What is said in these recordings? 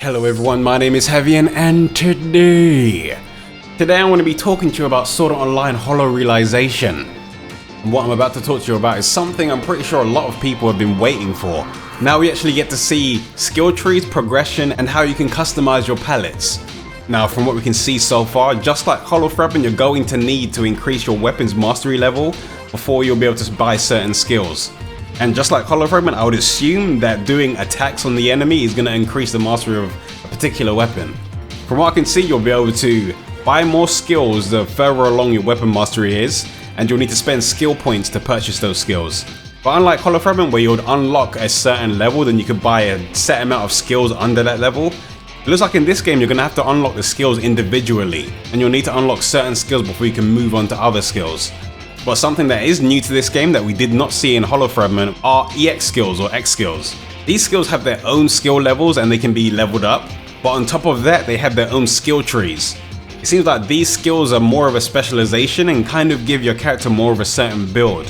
Hello everyone, my name is Havian, and today I'm going to be talking to you about Sword Art Online Hollow Realization. And what I'm about to talk to you about is something I'm pretty sure a lot of people have been waiting for. Now we actually get to see skill trees, progression, and how you can customize your palettes. Now from what we can see so far, just like Hollow Fragment, you're going to need to increase your weapons mastery level before you'll be able to buy certain skills. And just like Hollow Fragment, I would assume that doing attacks on the enemy is going to increase the mastery of a particular weapon. From what I can see, you'll be able to buy more skills the further along your weapon mastery is, and you'll need to spend skill points to purchase those skills. But unlike Hollow Fragment, where you would unlock a certain level, then you could buy a set amount of skills under that level, it looks like in this game you're going to have to unlock the skills individually, and you'll need to unlock certain skills before you can move on to other skills. But something that is new to this game that we did not see in Hollow Fragment are EX skills or X skills. These skills have their own skill levels and they can be leveled up, but on top of that they have their own skill trees. It seems like these skills are more of a specialization and kind of give your character more of a certain build.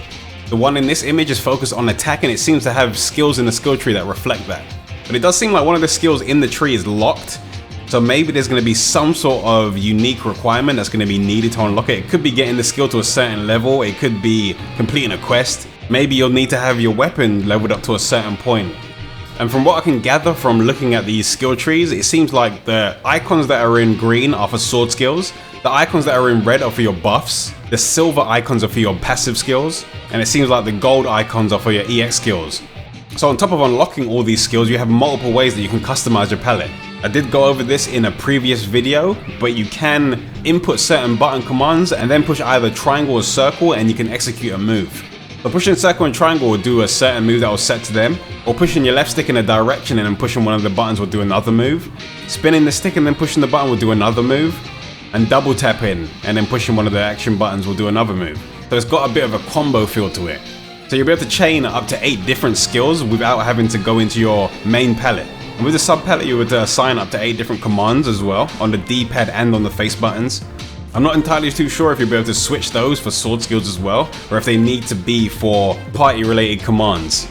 The one in this image is focused on attack and it seems to have skills in the skill tree that reflect that. But it does seem like one of the skills in the tree is locked. So maybe there's going to be some sort of unique requirement that's going to be needed to unlock it. It could be getting the skill to a certain level, it could be completing a quest, maybe you'll need to have your weapon leveled up to a certain point. And from what I can gather from looking at these skill trees, it seems like the icons that are in green are for sword skills, the icons that are in red are for your buffs, the silver icons are for your passive skills, and it seems like the gold icons are for your EX skills. So on top of unlocking all these skills, you have multiple ways that you can customize your palette. I did go over this in a previous video, but you can input certain button commands and then push either triangle or circle and you can execute a move. So pushing circle and triangle will do a certain move that will set to them, or pushing your left stick in a direction and then pushing one of the buttons will do another move, spinning the stick and then pushing the button will do another move, and double tapping and then pushing one of the action buttons will do another move. So it's got a bit of a combo feel to it. So you'll be able to chain up to 8 different skills without having to go into your main palette. And with the sub palette you would assign up to 8 different commands as well, on the D-pad and on the face buttons. I'm not entirely too sure if you'll be able to switch those for sword skills as well, or if they need to be for party related commands.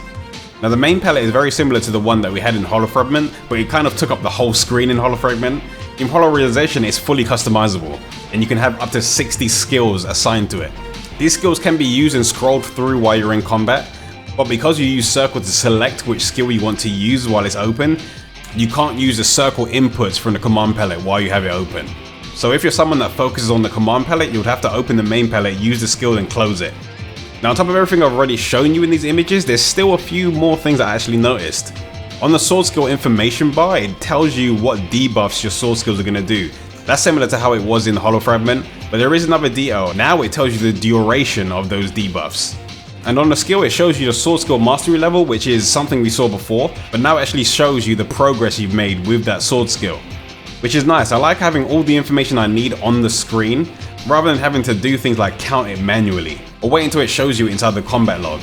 Now the main palette is very similar to the one that we had in Hollow Fragment, but it kind of took up the whole screen in Hollow Fragment. In Hollow Realization it's fully customizable, and you can have up to 60 skills assigned to it. These skills can be used and scrolled through while you're in combat, but because you use circle to select which skill you want to use while it's open, you can't use the circle inputs from the command palette while you have it open. So if you're someone that focuses on the command palette, you would have to open the main palette, use the skill and close it. Now on top of everything I've already shown you in these images, there's still a few more things I actually noticed. On the sword skill information bar, it tells you what debuffs your sword skills are going to do. That's similar to how it was in Hollow Fragment, but there is another detail. Now it tells you the duration of those debuffs. And on the skill it shows you the sword skill mastery level, which is something we saw before, but now it actually shows you the progress you've made with that sword skill. Which is nice. I like having all the information I need on the screen, rather than having to do things like count it manually, or wait until it shows you inside the combat log.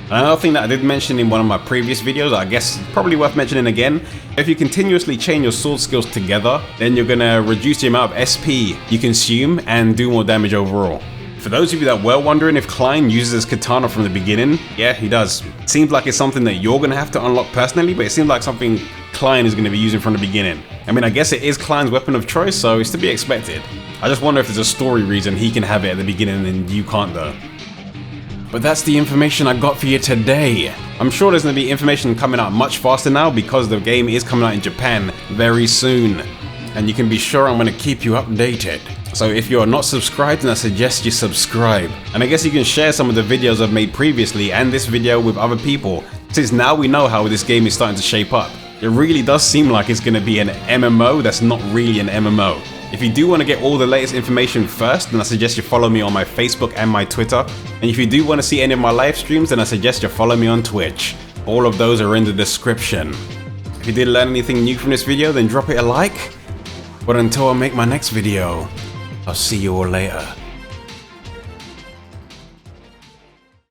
And another thing that I did mention in one of my previous videos, I guess probably worth mentioning again, if you continuously chain your sword skills together, then you're gonna reduce the amount of SP you consume and do more damage overall. For those of you that were wondering if Klein uses his katana from the beginning, yeah, he does. It seems like it's something that you're gonna have to unlock personally, but it seems like something Klein is gonna be using from the beginning. I mean, I guess it is Klein's weapon of choice, so it's to be expected. I just wonder if there's a story reason he can have it at the beginning and you can't though. But that's the information I got for you today. I'm sure there's going to be information coming out much faster now because the game is coming out in Japan very soon. And you can be sure I'm going to keep you updated. So if you are not subscribed, then I suggest you subscribe. And I guess you can share some of the videos I've made previously and this video with other people, since now we know how this game is starting to shape up. It really does seem like it's going to be an MMO that's not really an MMO. If you do want to get all the latest information first, then I suggest you follow me on my Facebook and my Twitter. And if you do want to see any of my live streams, then I suggest you follow me on Twitch. All of those are in the description. If you did learn anything new from this video, then drop it a like. But until I make my next video, I'll see you all later.